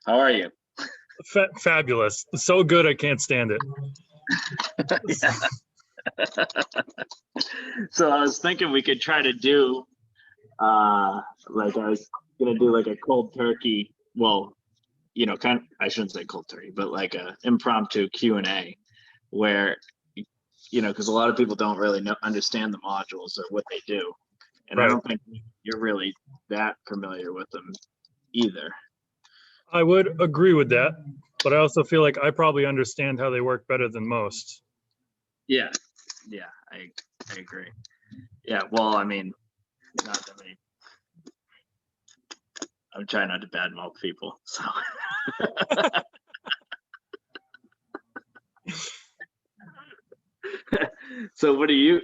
How are you? Fabulous. So good, I can't stand it. So I was thinking we could try to do, like I was gonna do like a cold turkey. Well, I shouldn't say cold turkey, but like a impromptu Q&A, where because a lot of people don't really understand the modules or what they do, and right. I don't think you're really that familiar with them either. I would agree with that, but I also feel like I probably understand how they work better than most. Yeah, I agree. Yeah, well, I mean, not that many. I'm trying not to badmouth people, so. So what do you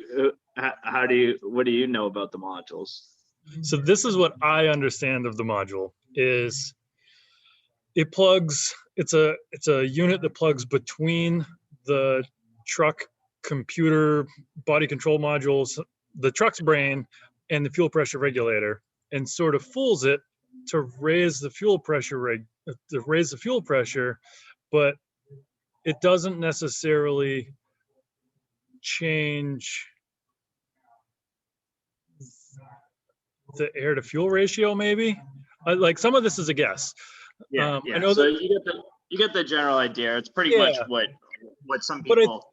know about the modules? So this is what I understand of the module is it plugs, it's a unit that plugs between the truck computer body control modules, the truck's brain, and the fuel pressure regulator, and sort of fools it to raise the fuel pressure but it doesn't necessarily change the air to fuel ratio. Maybe like some of this is a guess. Yeah. I know so that you get the general idea. It's pretty much what some people.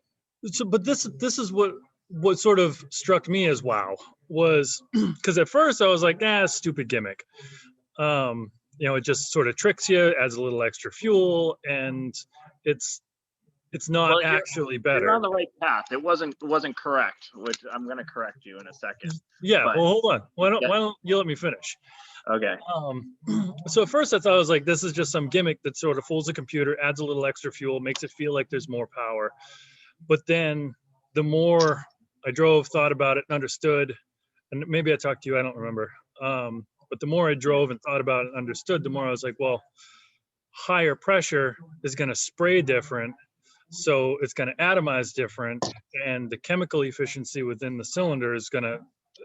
But this is what sort of struck me as wow was because at first I was like, stupid gimmick. It just sort of tricks you, adds a little extra fuel, and it's not actually better. You're on the right path. It wasn't correct, which I'm going to correct you in a second. Yeah, but, well, hold on. Why don't you let me finish? Okay. So at first I thought, I was like, this is just some gimmick that sort of fools the computer, adds a little extra fuel, makes it feel like there's more power. But then the more I drove, thought about it, and understood, and maybe I talked to you, I don't remember. But the more I drove and thought about it and understood, the more I was like, well, higher pressure is going to spray different. So it's going to atomize different, and the chemical efficiency within the cylinder is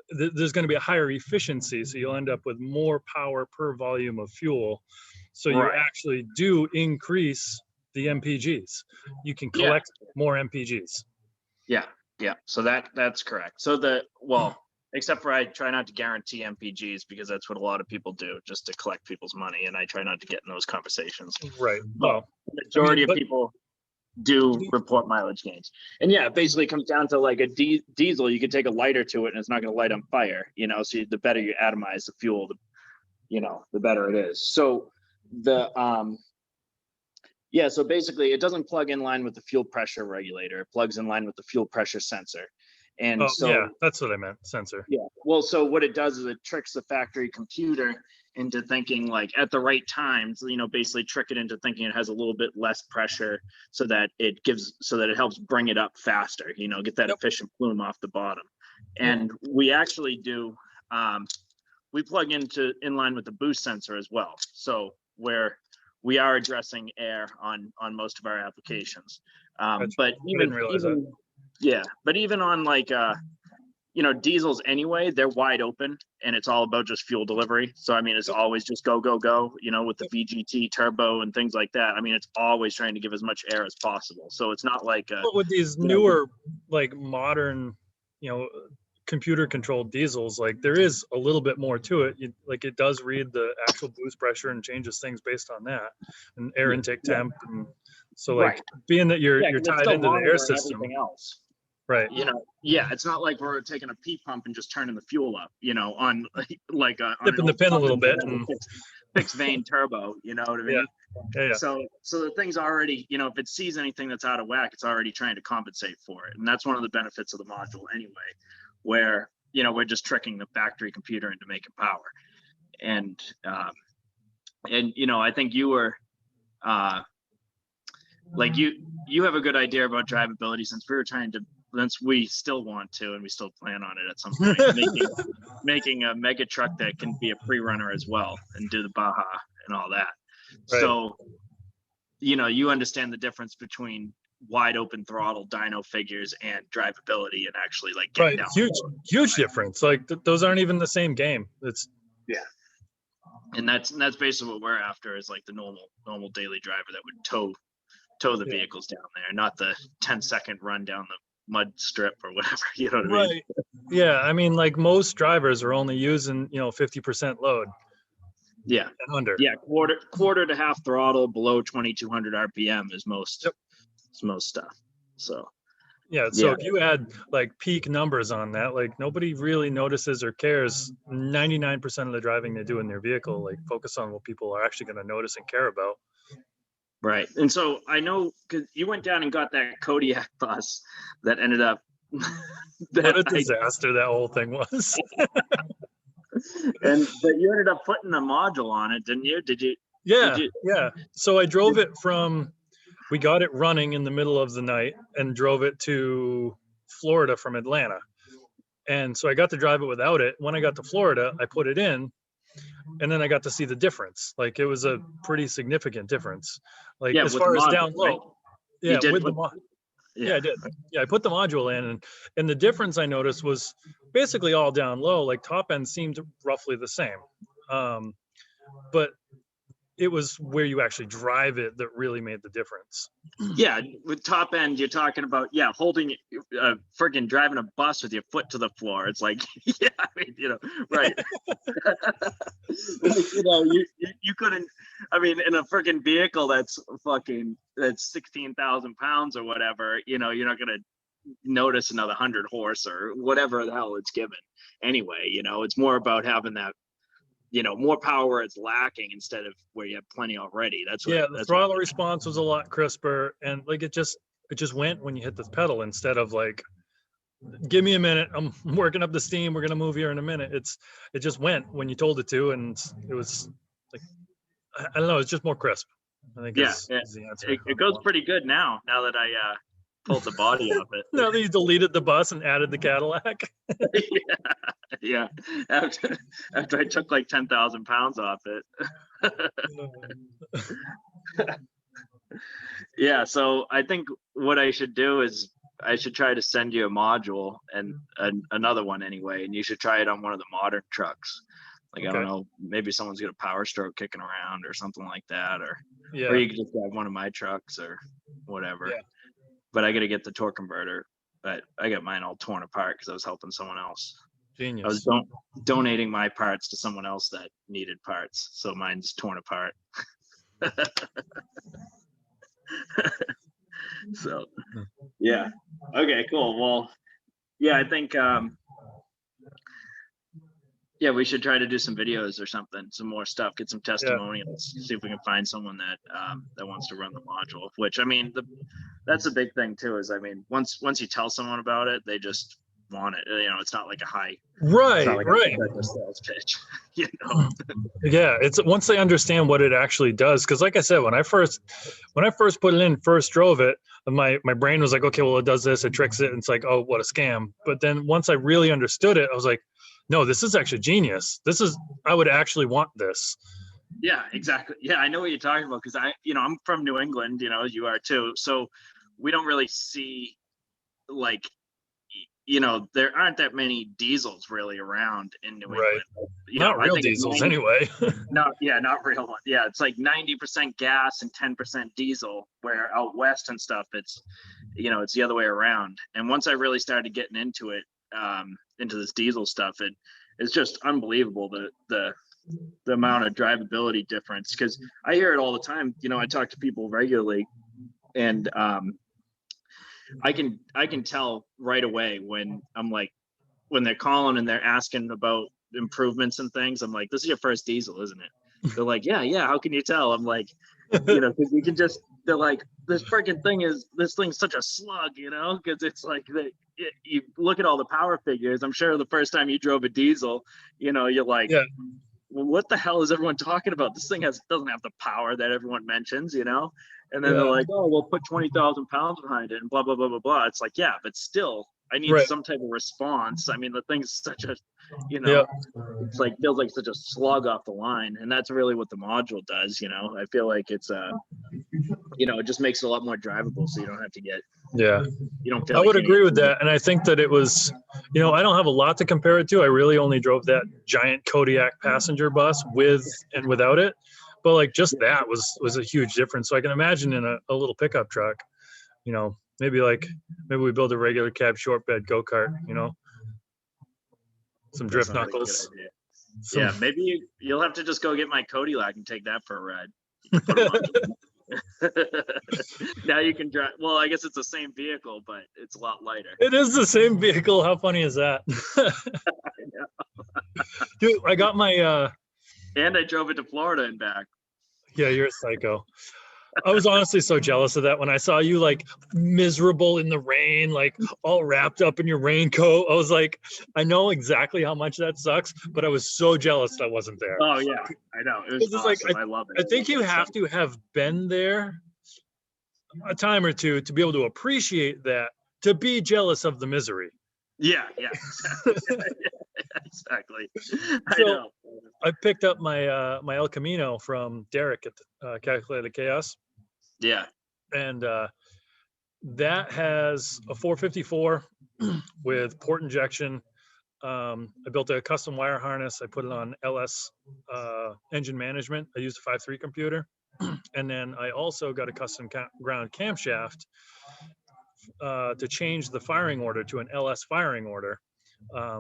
there's going to be a higher efficiency. So you'll end up with more power per volume of fuel. So you actually do increase the MPGs. You can collect more MPGs. Yeah. So that's correct. So except for I try not to guarantee MPGs because that's what a lot of people do just to collect people's money. And I try not to get in those conversations. Right. Well, the majority of people do report mileage gains. And it basically comes down to like a diesel. You could take a lighter to it and it's not going to light on fire, so the better you atomize the fuel, the better it is. So so basically it doesn't plug in line with the fuel pressure regulator. It plugs in line with the fuel pressure sensor. And that's what I meant, sensor. Yeah. Well, so what it does is it tricks the factory computer into thinking like at the right times, basically trick it into thinking it has a little bit less pressure so that it helps bring it up faster, get that efficient plume off the bottom. And we actually do, we plug in line with the boost sensor as well. So where we are addressing air on most of our applications. But even on like, diesels anyway, they're wide open and it's all about just fuel delivery. So, I mean, it's always just go, with the VGT turbo and things like that. I mean, it's always trying to give as much air as possible. So it's not like with these newer, like modern, computer controlled diesels, like there is a little bit more to it. It does read the actual boost pressure and changes things based on that and air intake temp. And so being that you're tied into the air system. Everything else. Right. It's not like we're taking a P pump and just turning the fuel up, on like dipping the pin a little bit and fixed vane turbo, you know what I mean? Yeah. So the thing's already, if it sees anything that's out of whack, it's already trying to compensate for it. And that's one of the benefits of the module anyway, where, we're just tricking the factory computer into making power. And I think you were, like you have a good idea about drivability since we still want to, and we still plan on it at some point, making a mega truck that can be a pre-runner as well and do the Baja and all that. Right. So, you understand the difference between wide open throttle dyno figures and drivability and actually like getting down. Huge difference. Like those aren't even the same game. And that's basically what we're after, is like the normal daily driver that would tow the vehicles down there, not the 10-second run down the mud strip or whatever. You know what I mean? Right. Yeah. I mean, like most drivers are only using, 50% load Yeah. and under. Yeah. Quarter to half throttle below 2,200 RPM is most, Yep. is most stuff. So Yeah. So if you add like peak numbers on that, like nobody really notices or cares. 99% of the driving they do in their vehicle, like focus on what people are actually going to notice and care about. Right. And so I know, because you went down and got that Kodiak bus that ended up What a disaster that whole thing was. but you ended up putting a module on it, didn't you? Did you? Yeah. So I drove it we got it running in the middle of the night and drove it to Florida from Atlanta. And so I got to drive it without it. When I got to Florida, I put it in, and then I got to see the difference. Like it was a pretty significant difference. Like as far as down low. Right? Yeah, with yeah, I did. Yeah, I put the module in, and the difference I noticed was basically all down low. Like top end seemed roughly the same, but it was where you actually drive it that really made the difference. Yeah, with top end, you're talking about holding friggin' driving a bus with your foot to the floor. It's like I mean, right. Like, you couldn't. I mean, in a friggin' vehicle that's 16,000 pounds or whatever, you're not gonna notice another 100 horse or whatever the hell it's given. Anyway, it's more about having that. More power where it's lacking instead of where you have plenty already. That's what. The throttle response was a lot crisper, and like it just went when you hit the pedal instead of like, give me a minute, I'm working up the steam, we're gonna move here in a minute. It just went when you told it to, and it was like, I don't know, it's just more crisp. I think is the answer. It goes pretty good now that I pulled the body off it. Now that you deleted the bus and added the Cadillac. Yeah. After I took like 10,000 pounds off it. Yeah. So I think what I should do is I should try to send you a module and another one anyway, and you should try it on one of the modern trucks. Like, I don't know, maybe someone's got a Power Stroke kicking around or something like that, or you could just have one of my trucks or whatever. Yeah. But I got to get the torque converter. But I got mine all torn apart because I was helping someone else. Genius. I was donating my parts to someone else that needed parts, so mine's torn apart. So, yeah. Okay, cool. Well, yeah, I think we should try to do some videos or something, some more stuff, get some testimonials, see if we can find someone that wants to run the module. Which, I mean, that's a big thing too. Is, I mean, once you tell someone about it, they just want it. It's not like a high a sales pitch. Yeah, it's once they understand what it actually does. Because, like I said, when I first put it in, first drove it, my brain was like, okay, well, it does this, it tricks it, and it's like, oh, what a scam. But then once I really understood it, I was like, no, this is actually genius. I would actually want this. Yeah, exactly. Yeah, I know what you're talking about, because I'm from New England, you are too. So we don't really see, like, there aren't that many diesels really around in New England. Not real diesels anyway. Not real one. Yeah, it's like 90% gas and 10% diesel, where out west and stuff, it's the other way around. And once I really started getting into it, into this diesel stuff, it's just unbelievable the amount of drivability difference, because I hear it all the time. I talk to people regularly, and I can tell right away when they're calling and they're asking about improvements and things. I'm like, this is your first diesel, isn't it? They're like, yeah, how can you tell? I'm like, because you can just, they're like, this thing's such a slug, because it's like you look at all the power figures. I'm sure the first time you drove a diesel, you're like, well, what the hell is everyone talking about? This thing doesn't have the power that everyone mentions, And then they're like, oh, we'll put 20,000 pounds behind it and blah, blah, blah, blah, blah. It's like, yeah, but still, I need some type of response. I mean, the thing's such a, it's like, feels like such a slug off the line. And that's really what the module does. I feel like it's you know, it just makes it a lot more drivable, so you don't have to get, Yeah, you don't feel I like would you need agree with to. that. And I think that it was, you know, I don't have a lot to compare it to. I really only drove that giant Kodiak passenger bus with and without it. But like just that was a huge difference. So I can imagine in a little pickup truck, you know, maybe we build a regular cab short bed go-kart, you know, some That drift sounds like a good knuckles. idea. Some, Yeah, maybe you'll have to just go get my Kodiak and take that for a ride. You can put 'em on. Now you can drive. Well, I guess it's the same vehicle, but it's a lot lighter. it is the same vehicle. How funny is that? Dude, I got my And I drove it to Florida and back. yeah, you're a psycho. I was honestly so jealous of that when I saw you like miserable in the rain, like all wrapped up in your raincoat. I was like, I know exactly how much that sucks, but I was so jealous that I wasn't there. Oh yeah, I know. It was It's just like awesome. I love I it. think you have to have been there a time or two to be able to appreciate that, to be jealous of the misery. Yeah, exactly. I So know. I picked up my El Camino from Derek at Calculated Chaos, Yeah, and that has a 454 with port injection. I built a custom wire harness. I put it on LS engine management. I used a 5.3 computer. And then I also got a custom ground camshaft to change the firing order to an LS firing order,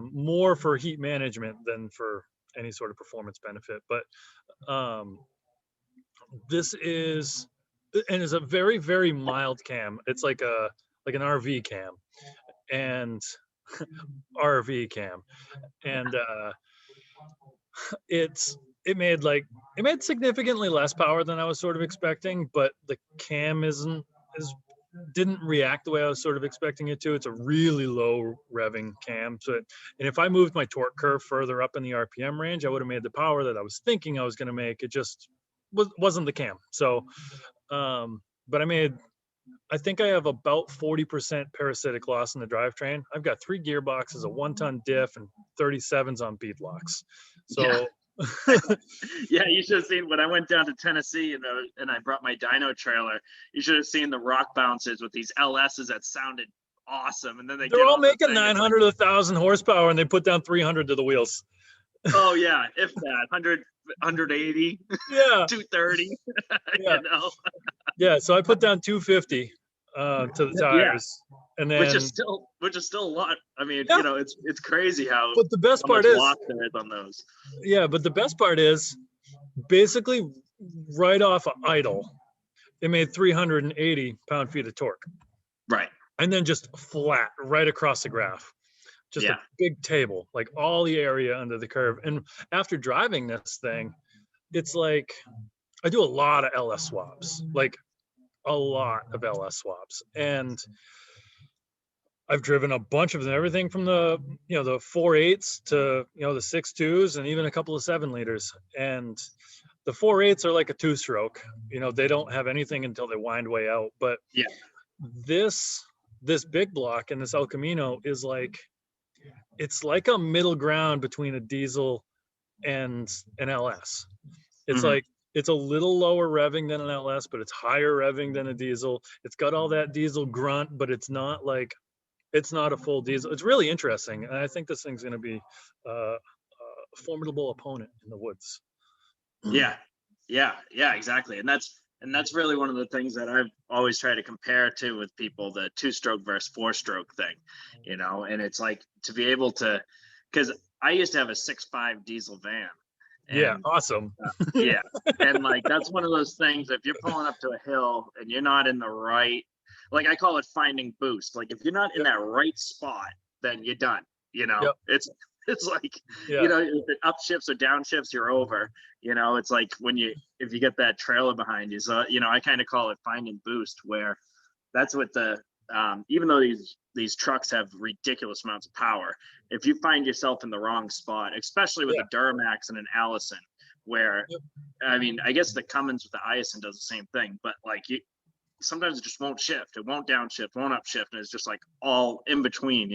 more for heat management than for any sort of performance benefit. But this is, and it's a very, very mild cam. It's like an RV cam and RV cam. And it made significantly less power than I was sort of expecting, but the cam didn't react the way I was sort of expecting it to. It's a really low revving cam. And if I moved my torque curve further up in the RPM range, I would have made the power that I was thinking I was going to make. It just wasn't the cam. So, but I think I have about 40% parasitic loss in the drivetrain. I've got 3 gearboxes, a 1-ton diff, and 37s on bead locks. So. Yeah. Yeah, you should have seen when I went down to Tennessee and I brought my dyno trailer. You should have seen the rock bouncers with these LSs that sounded awesome, and then they're all making 900, 1,000 horsepower, and they put down 300 to the wheels. Oh yeah, if that 100, 180, yeah, 230. Yeah. You know? Yeah, so I put down 250 to the tires, and then which is still a lot. I mean, you know, it's crazy how. But the best part much is loss there is on those. Yeah, but the best part is, basically, right off of idle, it made 380 pound-feet of torque. Right. And then just flat right across the graph. Just a big table, like all the area under the curve. And after driving this thing, it's like I do a lot of LS swaps, like a lot of LS swaps. And I've driven a bunch of them, everything from the 4.8s to, the 6.2s and even a couple of 7 liters. And the 4.8s are like a 2-stroke, they don't have anything until they wind way out. But this big block and this El Camino is it's like a middle ground between a diesel and an LS. It's like, it's a little lower revving than an LS, but it's higher revving than a diesel. It's got all that diesel grunt, but it's not a full diesel. It's really interesting. And I think this thing's going to be a formidable opponent in the woods. Yeah, exactly. And that's really one of the things that I've always tried to compare to with people, the 2-stroke versus 4-stroke thing, and it's like to be able to, because I used to have a 6.5 diesel van. And, awesome. And that's one of those things, if you're pulling up to a hill and you're not in the right, I call it finding boost. Like if you're not in that right spot, then you're done. It's like, if it upshifts or downshifts, you're over. It's like if you get that trailer behind you. So, I kind of call it finding boost, where that's what even though these trucks have ridiculous amounts of power, if you find yourself in the wrong spot, especially with a Duramax and an Allison, where, I mean, I guess the Cummins with the Iacin does the same thing, but sometimes it just won't shift. It won't downshift, won't upshift. And it's just all in between,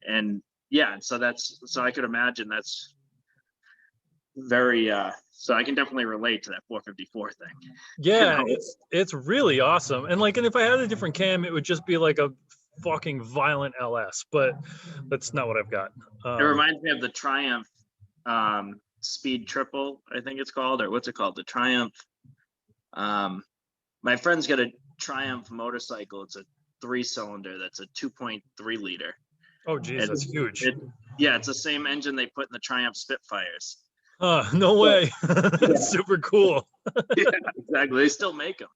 and so I could imagine very, so I can definitely relate to that 454 thing. Yeah, You know? it's really awesome. And like, and if I had a different cam, it would just be like a fucking violent LS, but that's not what I've got. It reminds me of the Triumph Speed Triple, I think it's called, or what's it called? The Triumph. My friend's got a Triumph motorcycle. It's a 3-cylinder that's a 2.3 liter. Oh geez, that's huge. Yeah, it's the same engine they put in the Triumph Spitfires. No way. That's super cool. Yeah, exactly. They still make them.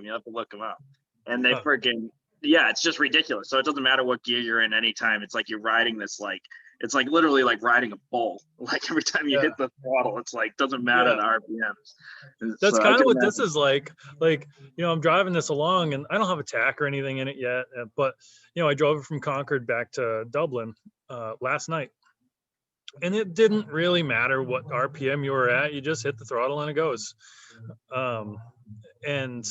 You have to look them up. And they freaking, yeah, it's just ridiculous. So it doesn't matter what gear you're in anytime. It's like you're riding this, like, it's like literally like riding a bull. Like every time you hit the throttle, it's like, doesn't matter the RPMs. That's kind of what this is like. Like, you know, I'm driving this along and I don't have a tack or anything in it yet. But, you know, I drove it from Concord back to Dublin last night. And it didn't really matter what RPM you were at. You just hit the throttle and it goes. And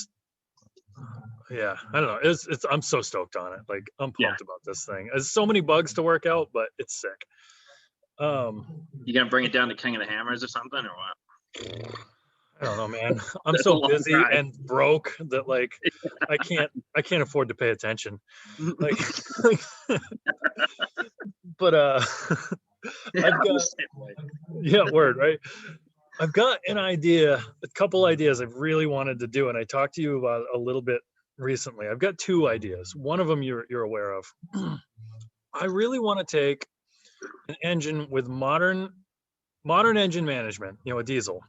yeah, I don't know. It's I'm so stoked on it. Like, I'm pumped about this thing. There's so many bugs to work out, but it's sick. You gonna bring it down to King of the Hammers or something, or what? I don't know, man. I'm so busy and broke that like I can't afford to pay attention. Like, but word, right? I've got an idea, a couple ideas I've really wanted to do, and I talked to you about a little bit recently. I've got 2 ideas. One of them you're aware of. I really want to take an engine with modern engine management, you know, a diesel.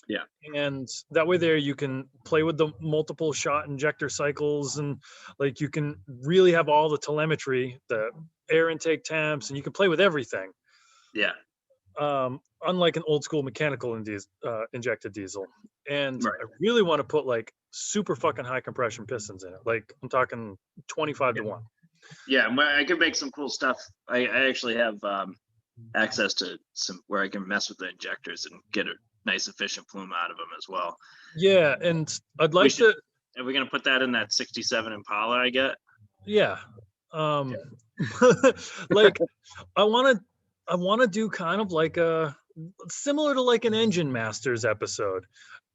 Yeah. And that way there you can play with the multiple shot injector cycles, and like you can really have all the telemetry, the air intake temps, and you can play with everything. Yeah. Unlike an old school mechanical injected diesel. And Right. I really want to put like super fucking high compression pistons in it. Like I'm talking 25 to 1. Yeah, I could make some cool stuff. I actually have access to some where I can mess with the injectors and get a nice efficient plume out of them as well. Yeah, and I'd like to. Are we gonna put that in that 67 Impala I get? Yeah. Like I want to do kind of like a similar to like an Engine Masters episode.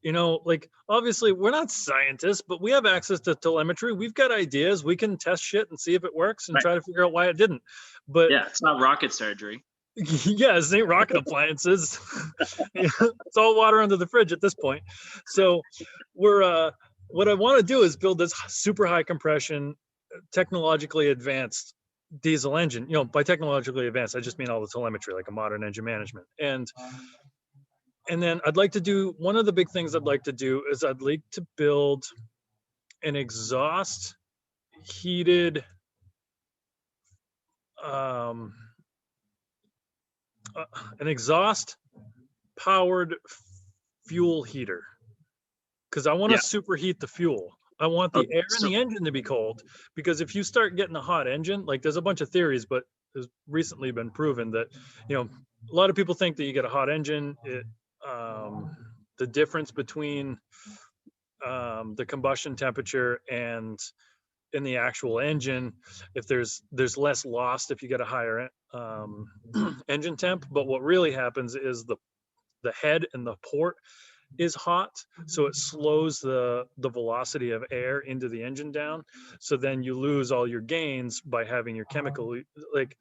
You know, like obviously we're not scientists, but we have access to telemetry. We've got ideas. We can test shit and see if it works and try to figure out why it didn't. But yeah, it's not rocket surgery. Yeah, this ain't rocket appliances. It's all water under the fridge at this point. So we're what I want to do is build this super high compression, technologically advanced diesel engine. You know, by technologically advanced, I just mean all the telemetry, like a modern engine management. And then I'd like to do, one of the big things I'd like to do is I'd like to build an exhaust heated an exhaust powered fuel heater, because I want to superheat the fuel. I want the air in the engine to be cold, because if you start getting a hot engine, like there's a bunch of theories, but it's recently been proven that, you know, a lot of people think that you get a hot engine, the difference between the combustion temperature and in the actual engine, if there's less lost if you get a higher engine temp. But what really happens is the head and the port is hot, so it slows the velocity of air into the engine down, so then you lose all your gains by having your chemical, like,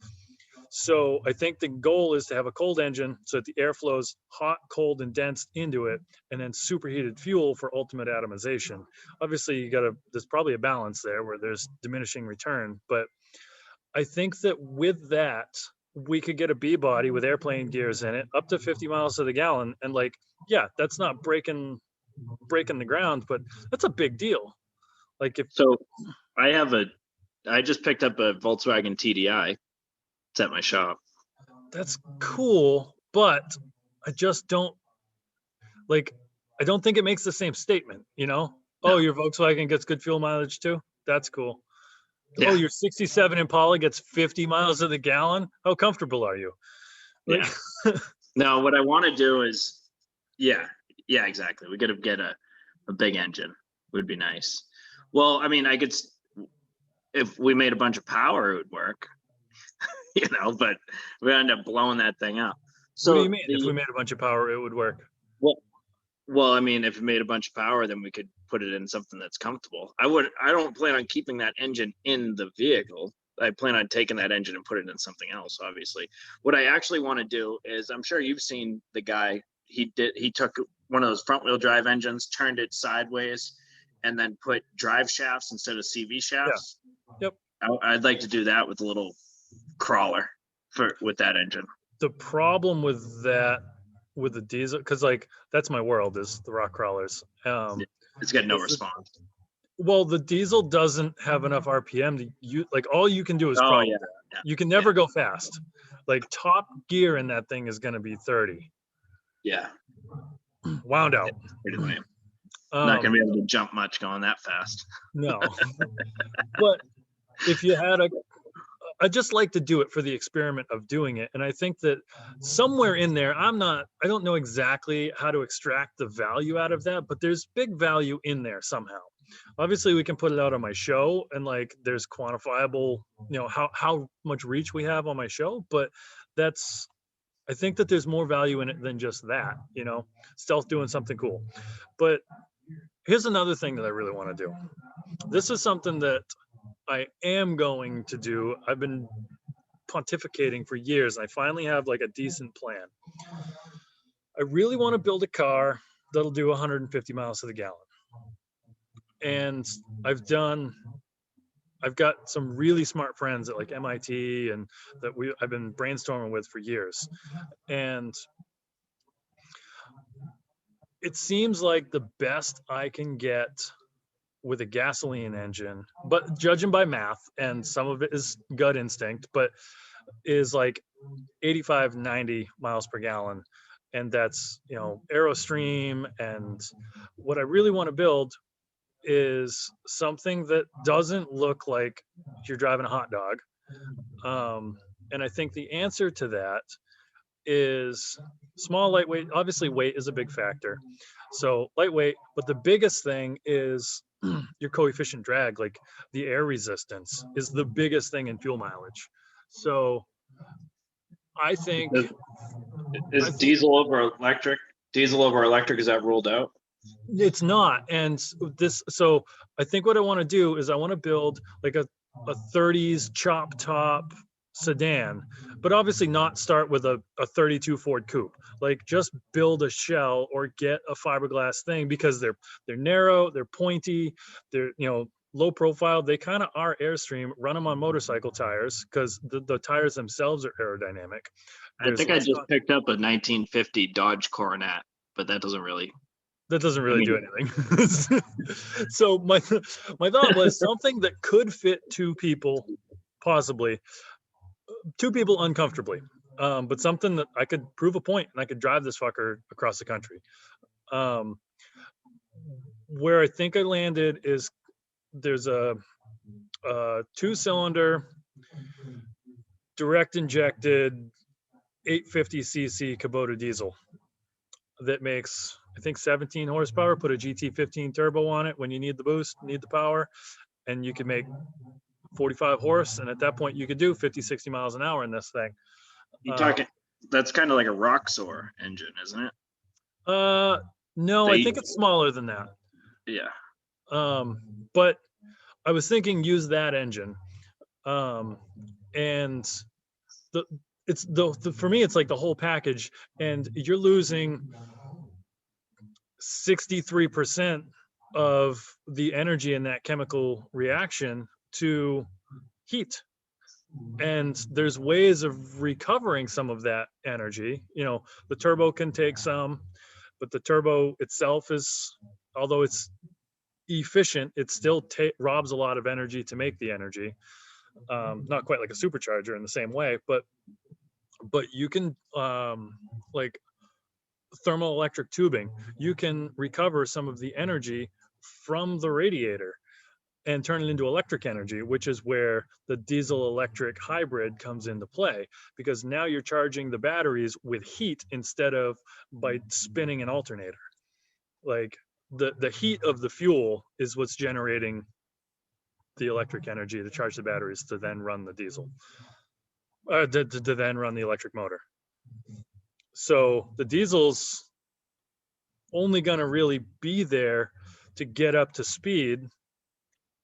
so I think the goal is to have a cold engine so that the air flows hot, cold, and dense into it, and then superheated fuel for ultimate atomization. Obviously, there's probably a balance there where there's diminishing return, but I think that with that, we could get a B body with airplane gears in it up to 50 miles to the gallon. And like, yeah, that's not breaking the ground, but that's a big deal. Like I just picked up a Volkswagen TDI. It's at my shop. That's cool, but I just don't think it makes the same statement, you know? No. Oh, your Volkswagen gets good fuel mileage too? That's cool. Yeah. Oh, your 67 Impala gets 50 miles to the gallon? How comfortable are you? Like, yeah. No, what I want to do is, yeah, exactly. We got to get a big engine. Would be nice. Well, I mean, if we made a bunch of power, it would work, you know, but we end up blowing that thing up. What do you So mean? If we made a bunch of power, it would work? well, well, I mean, if it made a bunch of power, then we could put it in something that's comfortable. I don't plan on keeping that engine in the vehicle. I plan on taking that engine and put it in something else, obviously. What I actually want to do is, I'm sure you've seen the guy, he took one of those front wheel drive engines, turned it sideways, and then put drive shafts instead of CV shafts. Yep. I'd like to do that with a little crawler with that engine. The problem with that, with the diesel, because like that's my world, is the rock crawlers. It's got no is response. Well, the diesel doesn't have enough RPM to like all you can do is Oh crawl. yeah, You can never go fast. Like top gear in that thing is going to be 30. yeah. Wound out. Pretty lame. Not gonna be able to jump much going that fast. No. But if you had I just like to do it for the experiment of doing it. And I think that somewhere in there, I don't know exactly how to extract the value out of that, but there's big value in there somehow. Obviously we can put it out on my show and like there's quantifiable, how much reach we have on my show, but I think that there's more value in it than just that, Stealth doing something cool. But here's another thing that I really want to do. This is something that I am going to do. I've been pontificating for years, and I finally have like a decent plan. I really want to build a car that'll do 150 miles to the gallon. And I've got some really smart friends at like MIT and that I've been brainstorming with for years. And it seems like the best I can get with a gasoline engine, but judging by math, and some of it is gut instinct, but is like 85, 90 miles per gallon. And that's, Aerostream. And what I really want to build is something that doesn't look like you're driving a hot dog. And I think the answer to that is small, lightweight. Obviously, weight is a big factor. So lightweight, but the biggest thing is your coefficient drag, like the air resistance is the biggest thing in fuel mileage. So I think is diesel over electric? Diesel over electric, is that ruled out? It's not. And so I think what I want to do is I want to build like a 30s chop top sedan, but obviously not start with a 32 Ford Coupe. Like just build a shell or get a fiberglass thing, because they're narrow, they're pointy, they're low profile. They kind of are Airstream. Run them on motorcycle tires because the tires themselves are aerodynamic. I think I just picked up a 1950 Dodge Coronet, but that doesn't really do anything. So my thought was something that could fit two people uncomfortably, but something that I could prove a point and I could drive this fucker across the country. Where I think I landed is there's a 2-cylinder direct injected 850cc Kubota diesel that makes, I think, 17 horsepower. Put a GT15 turbo on it when you need the boost, need the power, and you can make 45 horse. And at that point, you could do 50, 60 miles an hour in this thing. That's kind of like a Roxor engine, isn't it? No, I think it's smaller than that. Yeah. But I was thinking use that engine. And for me, it's like the whole package, and you're losing 63% of the energy in that chemical reaction to heat. And there's ways of recovering some of that energy. The turbo can take some, but the turbo itself although it's efficient, it still robs a lot of energy to make the energy. Not quite like a supercharger in the same way, but you can like thermoelectric tubing, you can recover some of the energy from the radiator and turn it into electric energy, which is where the diesel electric hybrid comes into play, because now you're charging the batteries with heat instead of by spinning an alternator. Like the heat of the fuel is what's generating the electric energy to charge the batteries to then run the diesel, to then run the electric motor. So the diesel's only going to really be there to get up to speed,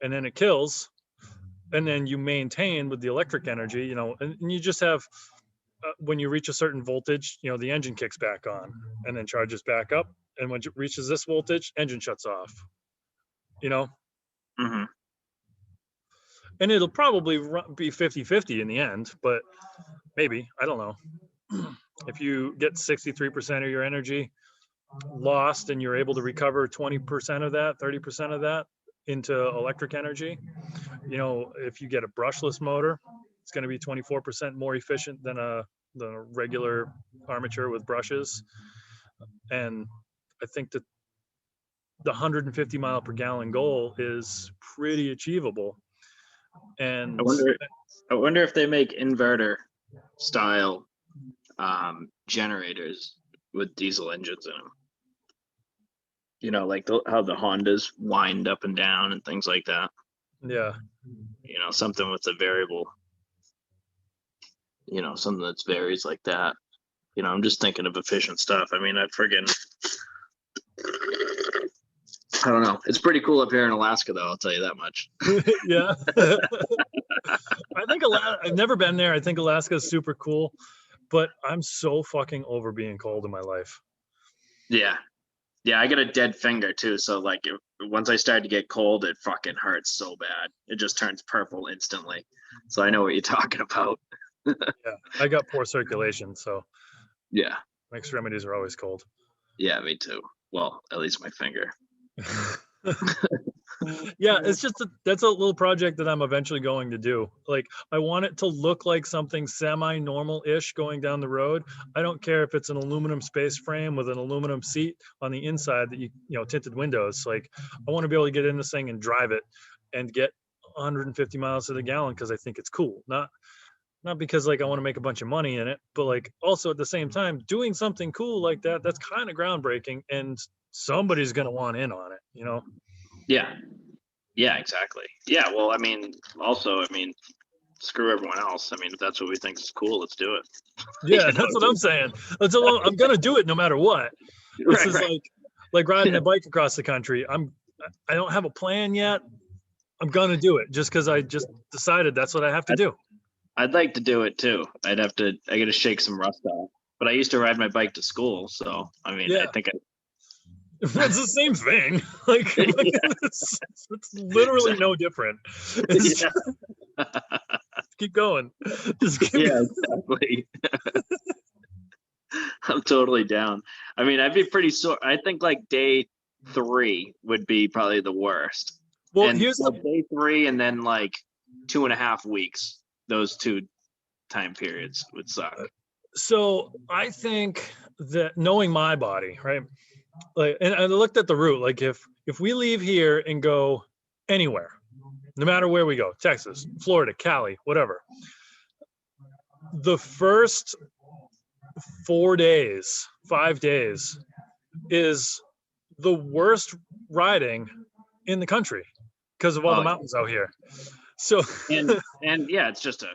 and then it kills, and then you maintain with the electric energy, and you just have, when you reach a certain voltage, the engine kicks back on and then charges back up. And when it reaches this voltage, engine shuts off, Mm-hmm. and it'll probably be 50-50 in the end, but maybe, I don't know. If you get 63% of your energy lost and you're able to recover 20% of that, 30% of that into electric energy, if you get a brushless motor, it's going to be 24% more efficient than a regular armature with brushes. And I think that the 150 mile per gallon goal is pretty achievable. And I wonder if they make inverter style generators with diesel engines in them. Like how the Hondas wind up and down and things like that. Yeah. Something with a variable, something that's varies like that. I'm just thinking of efficient stuff. I mean, I don't know. It's pretty cool up here in Alaska, though. I'll tell you that much. Yeah. I think I've never been there. I think Alaska is super cool, but I'm so fucking over being cold in my life. Yeah. Yeah, I get a dead finger too. So like once I start to get cold, it fucking hurts so bad. It just turns purple instantly. So I know what you're talking about. Yeah, I got poor circulation, so yeah, my extremities are always cold. Yeah, me too. Well, at least my finger. Yeah, it's just that's a little project that I'm eventually going to do. Like, I want it to look like something semi-normal-ish going down the road. I don't care if it's an aluminum space frame with an aluminum seat on the inside that tinted windows. Like, I want to be able to get in this thing and drive it and get 150 miles to the gallon because I think it's cool. Not because like I want to make a bunch of money in it, but like also at the same time doing something cool like that's kind of groundbreaking, and somebody's going to want in on it, Yeah, exactly. Yeah, well, I mean, screw everyone else. I mean, if that's what we think is cool, let's do it. Yeah, that's what I'm saying. I'm going to do it no matter what. This is like riding a bike across the country. I don't have a plan yet. I'm going to do it just because I just decided that's what I have to do. I'd like to do it too. I got to shake some rust off. But I used to ride my bike to school, so I mean, yeah. I think it's the same thing. Like it's literally no different. Keep going. Exactly. I'm totally down. I mean, I'd be pretty sore. I think like day 3 would be probably the worst. Well, and here's day 3 and then like 2.5 weeks. Those 2 time periods would suck. So I think that knowing my body, right? Like, and I looked at the route. Like, if we leave here and go anywhere, no matter where we go, Texas, Florida, Cali, whatever, the first 4 days, 5 days is the worst riding in the country because of all the mountains out here. So and yeah, it's just a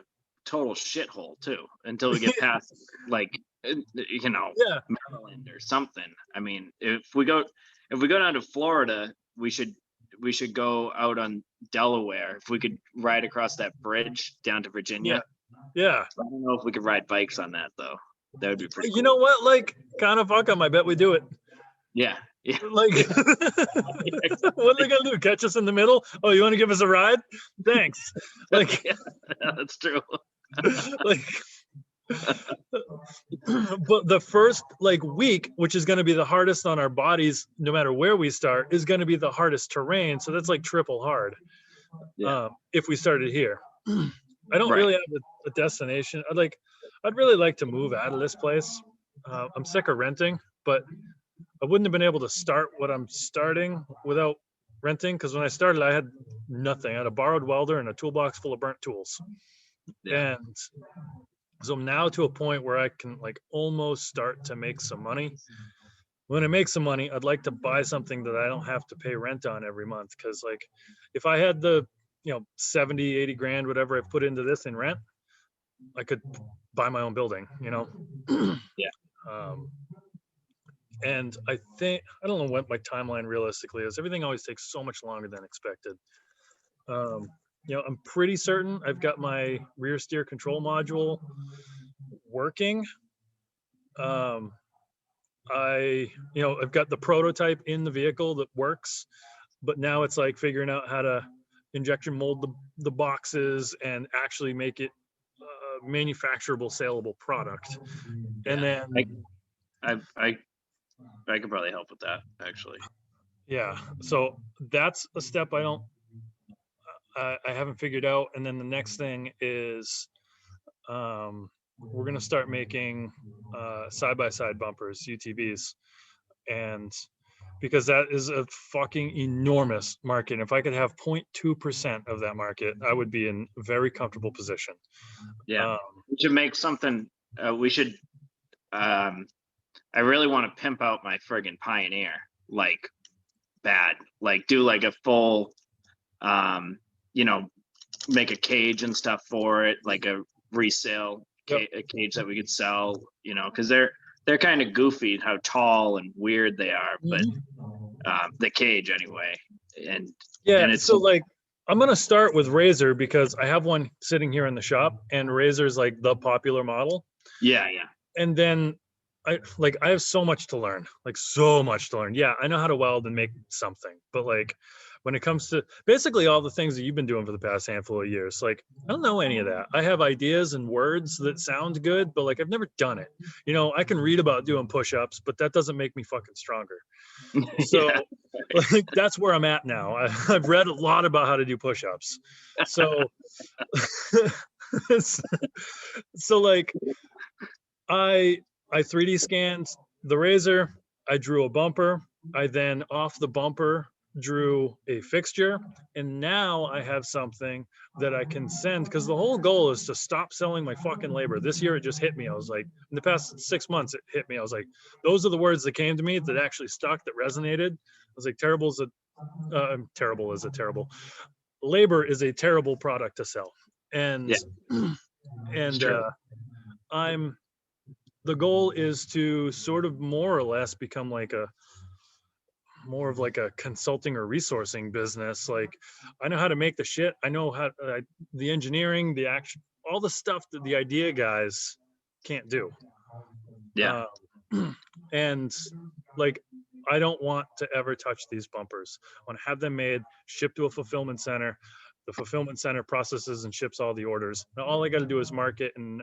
total shithole too until we get past like Maryland or something. I mean, if we go down to Florida, we should go out on Delaware. If we could ride across that bridge down to Virginia. Yeah. I don't know if we could ride bikes on that though. That would be pretty cool. You know what? Like, kind of fuck them. I bet we do it. Yeah. Like, what are they gonna do? Catch us in the middle? Oh, you want to give us a ride? Thanks. Like, yeah, that's true. Like, but the first week, which is going to be the hardest on our bodies, no matter where we start, is going to be the hardest terrain. So that's like triple hard. Yeah. If we started here, I don't really have a destination. I'd really like to move out of this place. I'm sick of renting, but I wouldn't have been able to start what I'm starting without renting, because when I started, I had nothing. I had a borrowed welder and a toolbox full of burnt tools. Yeah. And so I'm now to a point where I can almost start to make some money. When I make some money, I'd like to buy something that I don't have to pay rent on every month. Because if I had the 70, 80 grand, whatever I put into this in rent, I could buy my own building, Yeah. And I don't know what my timeline realistically is. Everything always takes so much longer than expected. I'm pretty certain I've got my rear steer control module working. I've got the prototype in the vehicle that works, but now it's like figuring out how to injection mold the boxes and actually make it a manufacturable, saleable product. And then I could probably help with that, actually. Yeah, so that's a step I haven't figured out. And then the next thing is we're gonna start making side-by-side bumpers, UTVs, and because that is a fucking enormous market. If I could have 0.2% of that market, I would be in a very comfortable position. Yeah, we should make something. We should. I really want to pimp out my friggin' Pioneer, like bad. Like do like a full, make a cage and stuff for it, like a resale a cage that we could sell. Because they're kind of goofy how tall and weird they are, but the cage anyway. And it's so like I'm gonna start with Razor because I have one sitting here in the shop, and Razor's like the popular model. Yeah. And then I have so much to learn, Yeah, I know how to weld and make something, but like when it comes to basically all the things that you've been doing for the past handful of years, like I don't know any of that. I have ideas and words that sound good, but like I've never done it. I can read about doing push-ups, but that doesn't make me fucking stronger. So like that's where I'm at now. I've read a lot about how to do push-ups. So so like I 3D scanned the Razor. I drew a bumper. I then off the bumper drew a fixture, and now I have something that I can send, because the whole goal is to stop selling my fucking labor. This year it just hit me. I was like, in the past 6 months it hit me. I was like, those are the words that came to me that actually stuck, that resonated. I was like, terrible is a terrible labor is a terrible product to sell. And the goal is to sort of more or less become like more of like a consulting or resourcing business. Like I know how to make the shit. I know how the engineering, the action, all the stuff that the idea guys can't do. Yeah. And like, I don't want to ever touch these bumpers. I want to have them made, shipped to a fulfillment center. The fulfillment center processes and ships all the orders. Now all I got to do is market, and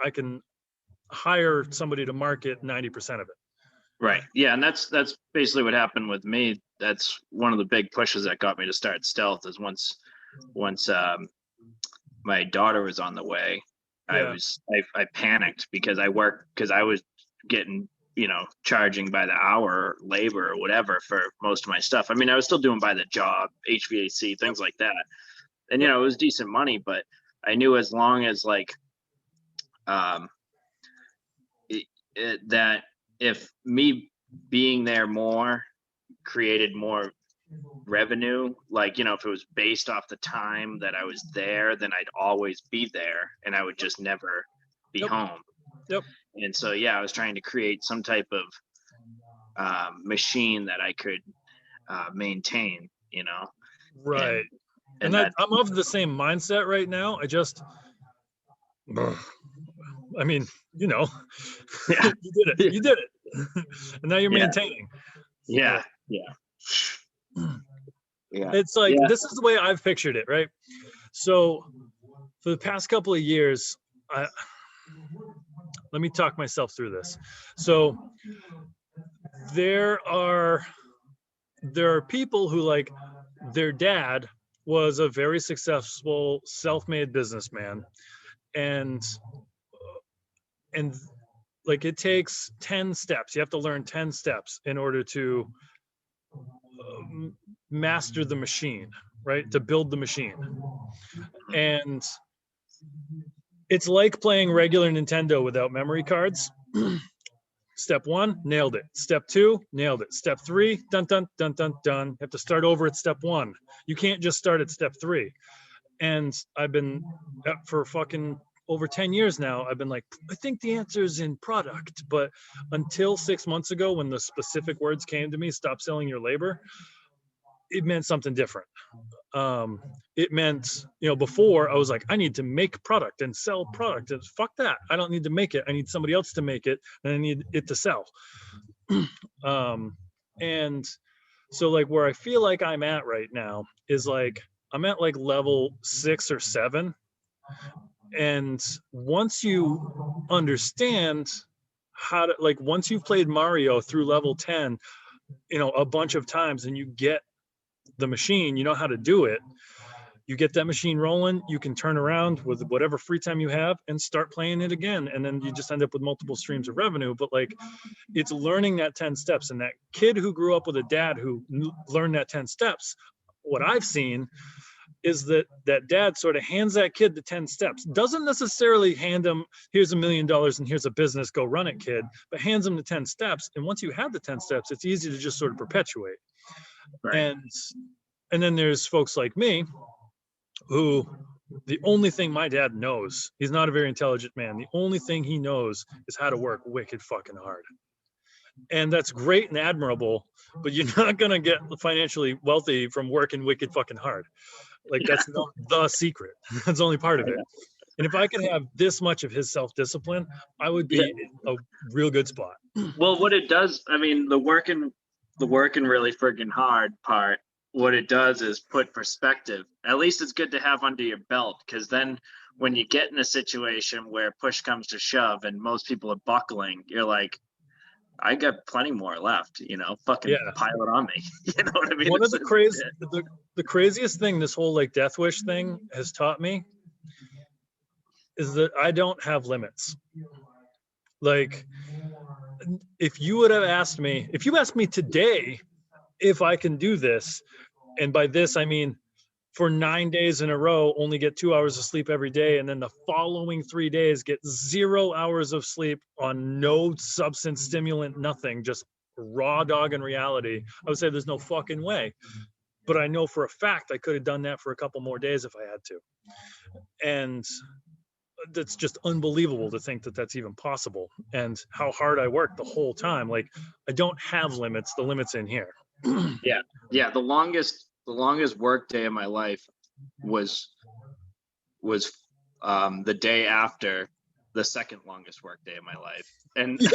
I can hire somebody to market 90% of it. Right. Yeah, and that's basically what happened with me. That's one of the big pushes that got me to start Stealth. Is once my daughter was on the way, I panicked because I was getting charging by the hour labor or whatever for most of my stuff. I mean, I was still doing by the job, HVAC, things like that, and it was decent money, but I knew as long as like that if me being there more created more revenue, like if it was based off the time that I was there, then I'd always be there and I would just never be home. And so I was trying to create some type of machine that I could maintain, right. And that I'm of the same mindset right now. I mean, you did it. And now you're maintaining. Yeah. It's like, this is the way I've pictured it, right? So for the past couple of years, let me talk myself through this. So there are people who, like, their dad was a very successful self-made businessman, and like it takes 10 steps. You have to learn 10 steps in order to master the machine, right? To build the machine. And it's like playing regular Nintendo without memory cards. Step 1, nailed it. Step 2, nailed it. Step 3, dun, dun, dun, dun, dun. You have to start over at step 1. You can't just start at step 3. And I've been for fucking over 10 years now, I've been like, I think the answer is in product. But until 6 months ago, when the specific words came to me, stop selling your labor, it meant something different. It meant, before I was like, I need to make product and sell product. And fuck that. I don't need to make it. I need somebody else to make it, and I need it to sell. And so like where I feel like I'm at right now is like, I'm at like level 6 or 7. And once you understand how to, like, once you've played Mario through level 10, a bunch of times, and you get the machine, you know how to do it, you get that machine rolling, you can turn around with whatever free time you have and start playing it again. And then you just end up with multiple streams of revenue. But like, it's learning that 10 steps. And that kid who grew up with a dad who learned that 10 steps, what I've seen is that dad sort of hands that kid the 10 steps, doesn't necessarily hand him, here's $1 million and here's a business, go run it, kid, but hands him the 10 steps. And once you have the 10 steps, it's easy to just sort of perpetuate. Right. And then there's folks like me who, the only thing my dad knows, he's not a very intelligent man, the only thing he knows is how to work wicked fucking hard. And that's great and admirable, but you're not going to get financially wealthy from working wicked fucking hard. Like, that's not the secret. That's only part of it. And if I could have this much of his self-discipline, I would be in a real good spot. Well, what it does, I mean, the working really friggin' hard part, what it does is put perspective. At least it's good to have under your belt, because then when you get in a situation where push comes to shove and most people are buckling, you're like, I got plenty more left, fucking pile it on me. You know what I mean? One of the craziest thing this whole like DeathWish thing has taught me is that I don't have limits. Like, if you asked me today if I can do this, and by this I mean for 9 days in a row, only get 2 hours of sleep every day, and then the following 3 days get 0 hours of sleep on no substance, stimulant, nothing, just raw dog in reality, I would say there's no fucking way. But I know for a fact I could have done that for a couple more days if I had to. And that's just unbelievable to think that that's even possible, and how hard I work the whole time. Like, I don't have limits. The limit's in here. Yeah. The longest work day of my life was the day after the second longest work day of my life. And and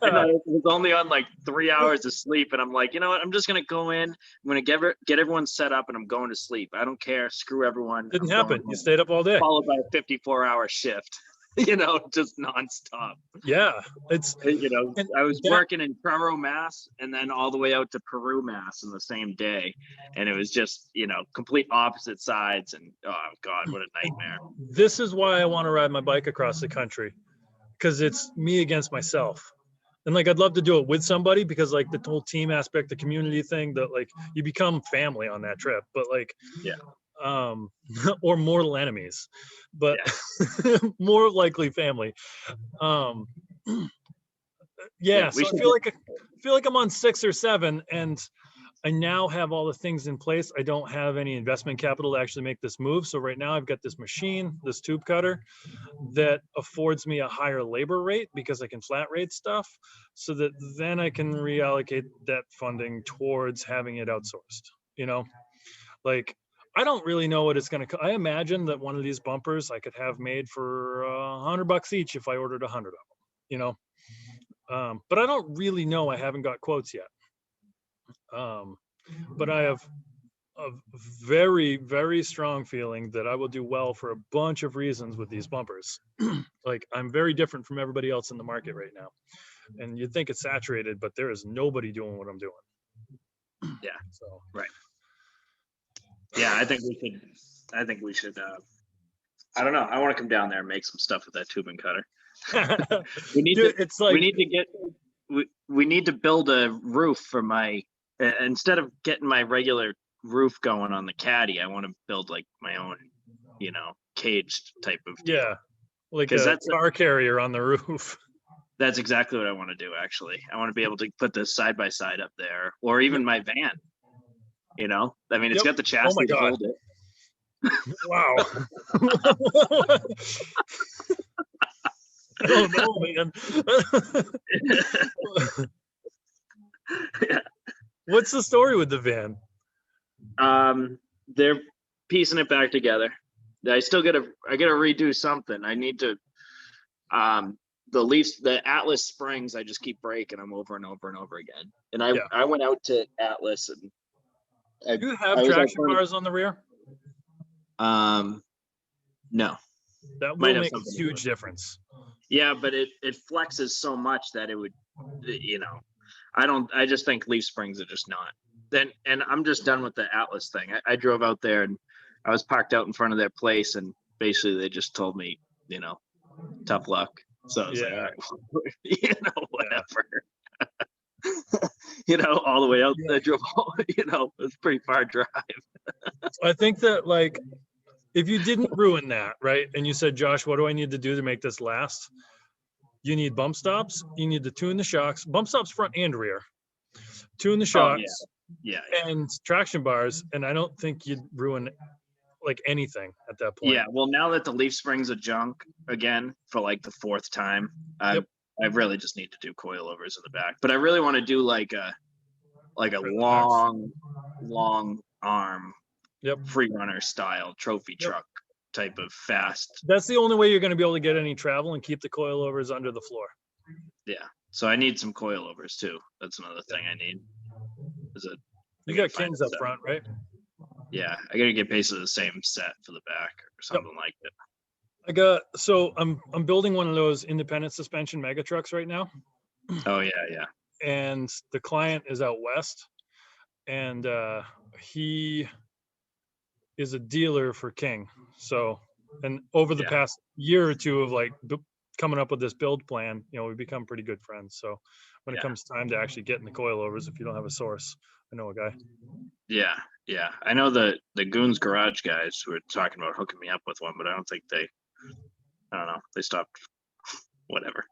I was only on like 3 hours of sleep, and I'm like, you know what, I'm just gonna go in, I'm gonna get everyone set up, and I'm going to sleep. I don't care, screw everyone. Didn't happen. You stayed up all day, followed by a 54-hour shift. Just nonstop. Yeah, it's I was working in Truro, Mass, and then all the way out to Peru, Mass, in the same day, and it was just complete opposite sides, and oh god, what a nightmare. This is why I want to ride my bike across the country, because it's me against myself. And like, I'd love to do it with somebody, because like the whole team aspect, the community thing, that like you become family on that trip. But like, or mortal enemies, but more likely family. So I feel like I'm on 6 or 7, and I now have all the things in place. I don't have any investment capital to actually make this move. So right now I've got this machine, this tube cutter, that affords me a higher labor rate because I can flat rate stuff, so that then I can reallocate that funding towards having it outsourced. Like, I don't really know what it's going to. I imagine that one of these bumpers I could have made for $100 each if I ordered 100 of them. But I don't really know. I haven't got quotes yet. But I have a very, very strong feeling that I will do well for a bunch of reasons with these bumpers. Like, I'm very different from everybody else in the market right now, and you'd think it's saturated, but there is nobody doing what I'm doing. Yeah. So right. Yeah, I think we should. I don't know. I want to come down there and make some stuff with that tubing cutter. We need to build a roof for my. Instead of getting my regular roof going on the caddy, I want to build like my own, caged type of deal. Like a car carrier on the roof. That's exactly what I want to do. Actually, I want to be able to put this side by side up there, or even my van. I mean, it's got the chassis to hold it. Wow. I don't know, man. Yeah. What's the story with the van? They're piecing it back together. I gotta redo something. I need to, the Atlas springs, I just keep breaking them over and over and over again. And Yeah. I went out to Atlas and Do you have traction bars on the rear? No. That Might will have make a something huge difference. Yeah, but it flexes so much that it would, I just think leaf springs are just not. And I'm just done with the Atlas thing. I drove out there and I was parked out in front of their place and basically they just told me, tough luck. So I was like, all right, whatever. All the way out. I drove, it's a pretty far drive. I think that, like, if you didn't ruin that, right, and you said, Josh, what do I need to do to make this last? You need bump stops. You need to tune the shocks, bump stops front and rear, tune the shocks, and traction bars. And I don't think you'd ruin like anything at that point. Yeah, well, now that the leaf springs are junk again for like the fourth time, I really just need to do coilovers in the back. But I really want to do like a long arm, free runner style trophy truck type of fast. That's the only way you're going to be able to get any travel and keep the coilovers under the floor. Yeah, so I need some coilovers too. That's another thing I need. You got Kings up front, right? Yeah, I gotta get basically the same set for the back or something like that. I'm building one of those independent suspension mega trucks right now. Oh yeah. And the client is out west, and he is a dealer for King. So, and over the past year or two of like coming up with this build plan, we've become pretty good friends. So when it comes time to actually getting the coilovers, if you don't have a source, I know a guy. Yeah. I know the Goons Garage guys who were talking about hooking me up with one, but I don't think I don't know. They stopped. Whatever.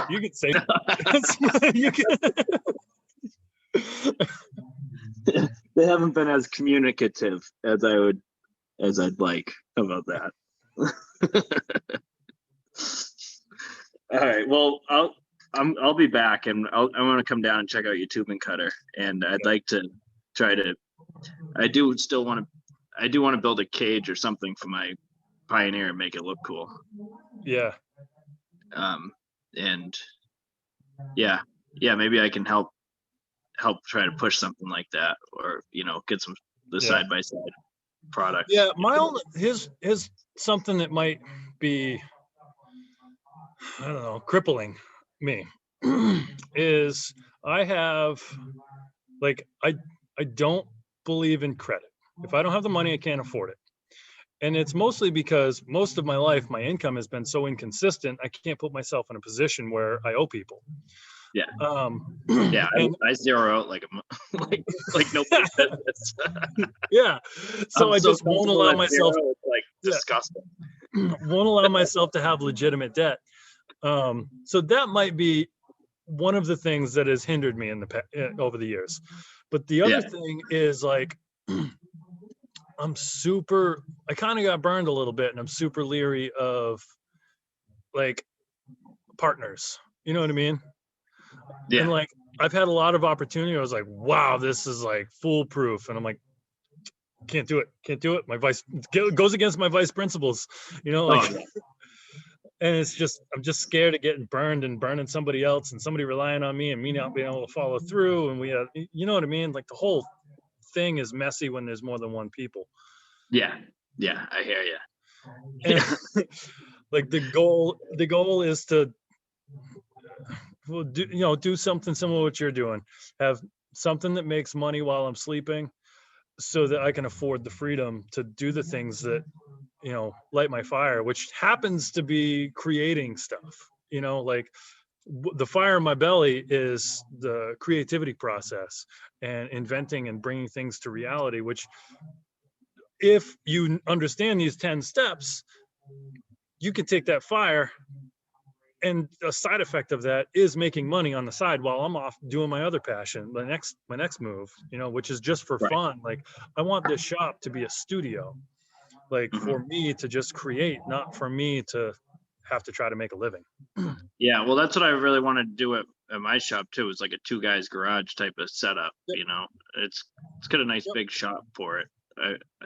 You could say They haven't been as communicative as I'd like. How about that? All right. Well, I'll be back, and I want to come down and check out your tubing cutter, and I'd like to try to. I do want to build a cage or something for my Pioneer and make it look cool. Yeah. And maybe I can help try to push something like that, or get some side by side products. Yeah, his something that might be, I don't know, crippling me is I have I don't believe in credit. If I don't have the money, I can't afford it. And it's mostly because most of my life, my income has been so inconsistent, I can't put myself in a position where I owe people. Yeah. I zero out like no business. Yeah. So I just won't allow myself. Like disgusting. Won't allow myself to have legitimate debt. So that might be one of the things that has hindered me over the years. But the other thing is like, I kind of got burned a little bit, and I'm super leery of like partners. You know what I mean? Yeah. And like, I've had a lot of opportunity. I was like, wow, this is like foolproof. And I'm like, can't do it. My vice goes against my vice principles, and it's just, I'm just scared of getting burned and burning somebody else and somebody relying on me and me not being able to follow through. And you know what I mean? Like the whole thing is messy when there's more than one people. Yeah, I hear you. And like the goal is to do something similar to what you're doing. Have something that makes money while I'm sleeping, so that I can afford the freedom to do the things that light my fire, which happens to be creating stuff. Like the fire in my belly is the creativity process and inventing and bringing things to reality, which, if you understand these 10 steps, you can take that fire and a side effect of that is making money on the side while I'm off doing my other passion, my next move, which is just for Right. fun. Like, I want this shop to be a studio, like for me to just create, not for me to have to try to make a living. Yeah, well, that's what I really wanted to do at my shop too. It's like a 2 guys garage type of setup. Yep. It's got a nice Yep. big shop for it.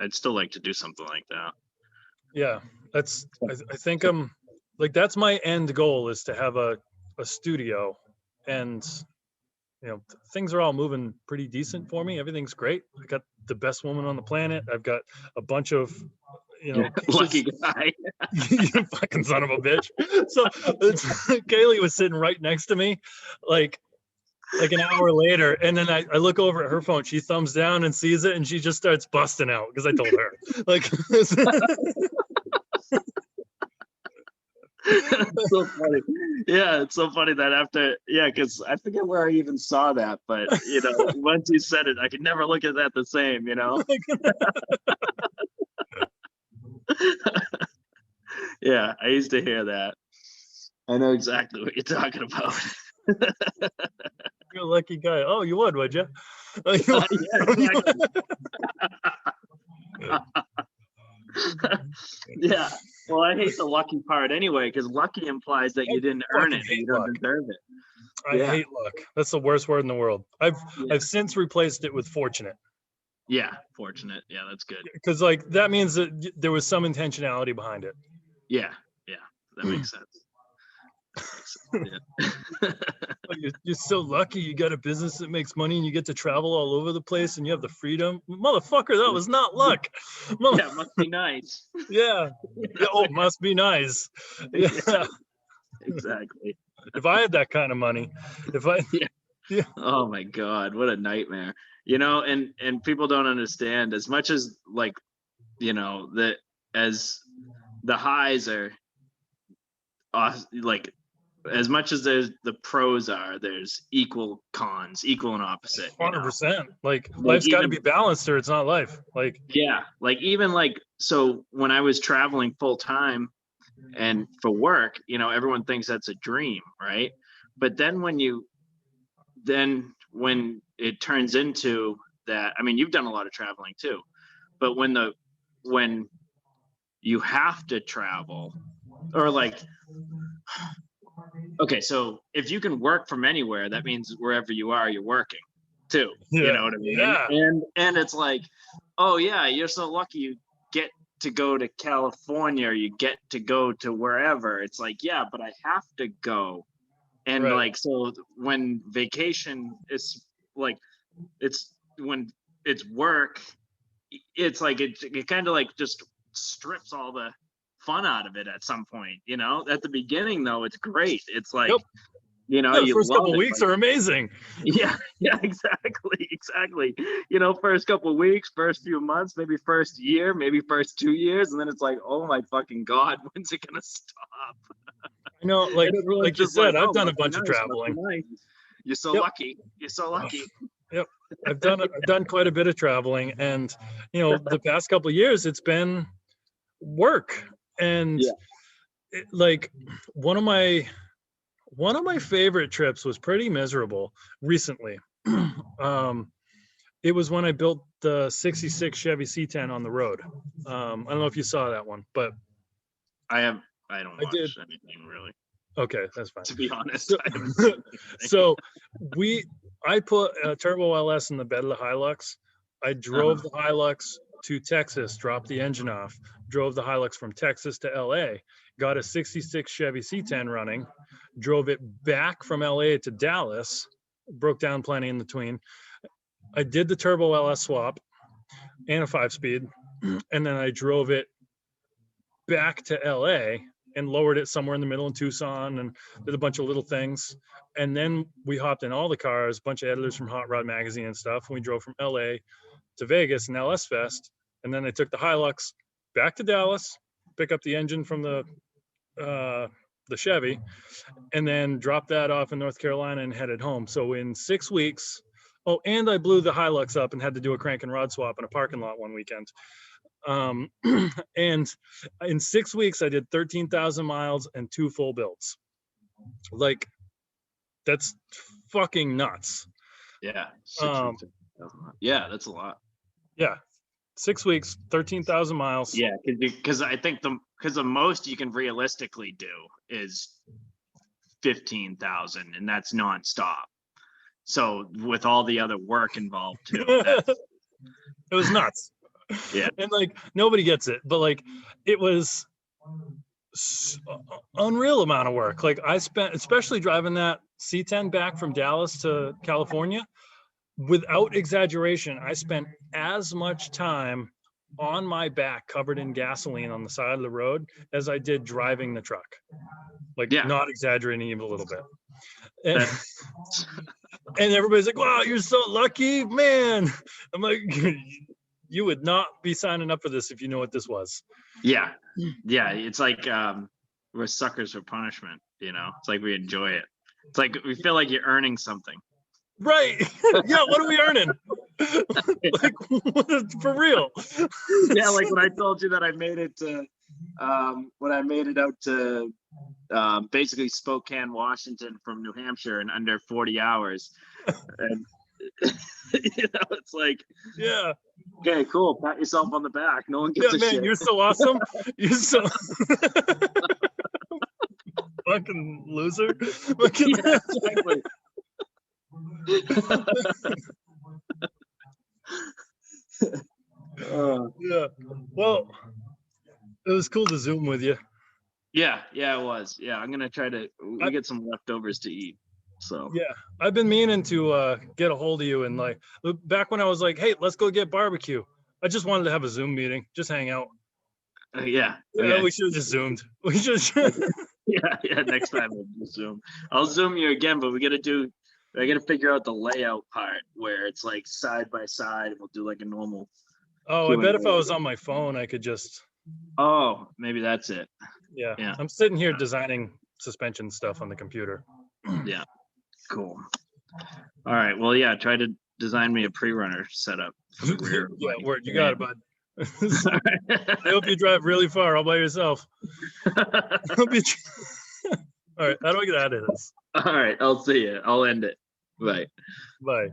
I'd still like to do something like that. Yeah, that's I think I'm like, that's my end goal, is to have a studio. And things are all moving pretty decent for me. Everything's great. I got the best woman on the planet. I've got a bunch of Lucky guy. You fucking son of a bitch. So Kaylee was sitting right next to me, like an hour later, and then I look over at her phone. She thumbs down and sees it, and she just starts busting out because I told her. Like, It's so funny. Yeah, it's so funny that after, because I forget where I even saw that, but once you said it, I could never look at that the same. Yeah, I used to hear that. I know exactly what you're talking about. You're a lucky guy. Oh, you would you? Yeah, exactly. Yeah. Well, I hate the lucky part anyway, because lucky implies that you didn't earn it and you don't deserve it. I hate luck. That's the worst word in the world. I've since replaced it with fortunate. Yeah, fortunate. Yeah, that's good. Because like that means that there was some intentionality behind it. Yeah, that makes sense. Yeah. You're so lucky you got a business that makes money and you get to travel all over the place and you have the freedom. Motherfucker, that was not luck. Yeah, it must be nice. Yeah. Oh, it must be nice. Yeah. Exactly. If I had that kind of money, yeah. Oh my God, what a nightmare. And people don't understand, as much as that, as the highs are as much as there's the pros are, there's equal cons, equal and opposite. 100%. Like life's got to be balanced or it's not life. Like, yeah, so when I was traveling full time and for work, everyone thinks that's a dream, right? But then when it turns into that, I mean, you've done a lot of traveling too, but when you have to travel, or okay, so if you can work from anywhere, that means wherever you are, you're working too. You know what I mean? Yeah. And it's like, oh yeah, you're so lucky you get to go to California, or you get to go to wherever. It's like, yeah, but I have to go. And so when vacation is when it's work, it's like it kind of just strips all the fun out of it at some point. At the beginning though, it's great. It's like, the first couple of weeks are amazing. Yeah, exactly. First couple of weeks, first few months, maybe first year, maybe first 2 years, and then it's like, oh my fucking God, when's it gonna stop? I know, like you said, I've done a bunch of traveling. Nice. You're so lucky. You're so lucky. Yep. I've done quite a bit of traveling, and the past couple of years it's been work. And one of my favorite trips was pretty miserable recently. It was when I built the 66 Chevy C10 on the road. I don't know if you saw that one, but I don't watch anything really. Okay, that's fine. To be honest. So I put a Turbo LS in the bed of the Hilux. I drove the Hilux to Texas, dropped the engine off, drove the Hilux from Texas to LA, got a 66 Chevy C10 running, drove it back from LA to Dallas, broke down plenty in between. I did the Turbo LS swap and a 5-speed, and then I drove it back to LA and lowered it somewhere in the middle in Tucson and did a bunch of little things. And then we hopped in all the cars, a bunch of editors from Hot Rod Magazine and stuff. And we drove from LA to Vegas and LS Fest. And then I took the Hilux back to Dallas, pick up the engine from the Chevy, and then dropped that off in North Carolina and headed home. So in 6 weeks, and I blew the Hilux up and had to do a crank and rod swap in a parking lot one weekend. And in 6 weeks, I did 13,000 miles and 2 full builds. Like, that's fucking nuts. Yeah. 6 weeks. Yeah, that's a lot. Yeah. 6 weeks, 13,000 miles. Yeah, because I think the most you can realistically do is 15,000, and that's nonstop. So with all the other work involved too, It was nuts. Yeah. And like, nobody gets it, but like, it was unreal amount of work. Like, I spent, especially driving that C10 back from Dallas to California, without exaggeration, I spent as much time on my back covered in gasoline on the side of the road as I did driving the truck. Like, Yeah. not exaggerating even a little bit. And everybody's like, wow, you're so lucky, man. I'm like, you would not be signing up for this if you know what this was. Yeah. Yeah. It's like we're suckers for punishment, you know. It's like we enjoy it. It's like we feel like you're earning something. Right. Yeah, what are we earning? Like, for real. Yeah, like when I told you that I made it to when I made it out to basically Spokane, Washington from New Hampshire in under 40 hours. And you know, it's like, yeah, okay, cool, pat yourself on the back. No one gives a man, shit. you're so awesome. You're so fucking loser. Yeah, exactly. Yeah. Well, it was cool to Zoom with you. Yeah, it was. Yeah, I'm gonna try to. We get some leftovers to eat. So yeah, I've been meaning to get a hold of you, and like back when I was like, hey, let's go get barbecue. I just wanted to have a Zoom meeting, just hang out. Yeah. We should have just Zoomed. We should. Yeah. Next time we'll Zoom. I'll Zoom you again, but I gotta figure out the layout part where it's like side by side. We'll do like a normal. Oh, I bet if I was on my phone, I could just. Oh, maybe that's it. Yeah. Yeah. I'm sitting here designing suspension stuff on the computer. Yeah. Cool. All right. Well, yeah. Try to design me a pre-runner setup for the rear. Yeah, word. You got it, bud. I hope you drive really far all by yourself. All right. How do I get out of this? All right. I'll see you. I'll end it. Bye. Bye.